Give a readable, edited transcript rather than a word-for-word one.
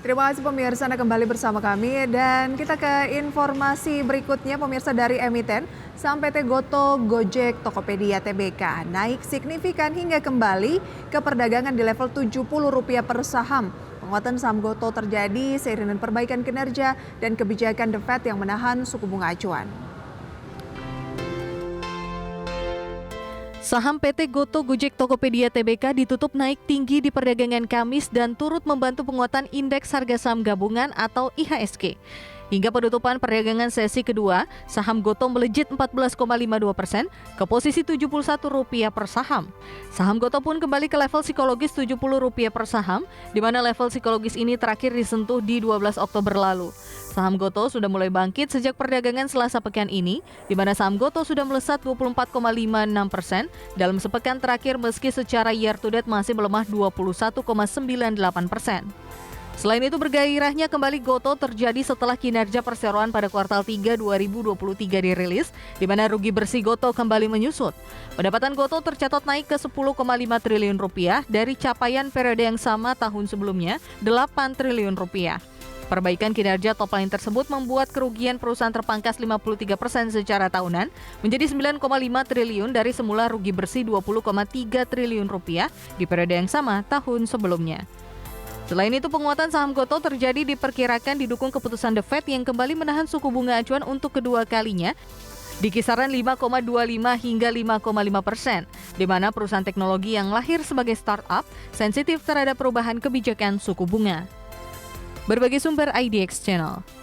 Terima kasih pemirsa Anda kembali bersama kami dan kita ke informasi berikutnya pemirsa dari emiten saham PT Goto, Gojek, Tokopedia, TBK naik signifikan hingga kembali ke perdagangan di level Rp70 per saham. Penguatan saham Goto terjadi seiring dengan perbaikan kinerja dan kebijakan The Fed yang menahan suku bunga acuan. Saham PT Goto, Gojek, Tokopedia, TBK ditutup naik tinggi di perdagangan Kamis dan turut membantu penguatan indeks harga saham gabungan atau IHSG. Hingga penutupan perdagangan sesi kedua, saham Goto melejit 14,52% ke posisi Rp71 per saham. Saham Goto pun kembali ke level psikologis Rp70 per saham, di mana level psikologis ini terakhir disentuh di 12 Oktober lalu. Saham Goto sudah mulai bangkit sejak perdagangan Selasa pekan ini, di mana saham Goto sudah melesat 24,56% dalam sepekan terakhir meski secara year to date masih melemah 21,98%. Selain itu bergairahnya kembali Goto terjadi setelah kinerja perseroan pada kuartal 3 2023 dirilis, di mana rugi bersih Goto kembali menyusut. Pendapatan Goto tercatat naik ke Rp10,5 triliun dari capaian periode yang sama tahun sebelumnya, Rp8 triliun. Perbaikan kinerja top line tersebut membuat kerugian perusahaan terpangkas 53% secara tahunan menjadi Rp9,5 triliun dari semula rugi bersih Rp20,3 triliun di periode yang sama tahun sebelumnya. Selain itu, penguatan saham Goto terjadi diperkirakan didukung keputusan The Fed yang kembali menahan suku bunga acuan untuk kedua kalinya di kisaran 5,25 hingga 5,5%, di mana perusahaan teknologi yang lahir sebagai startup sensitif terhadap perubahan kebijakan suku bunga. Berbagai sumber IDX Channel.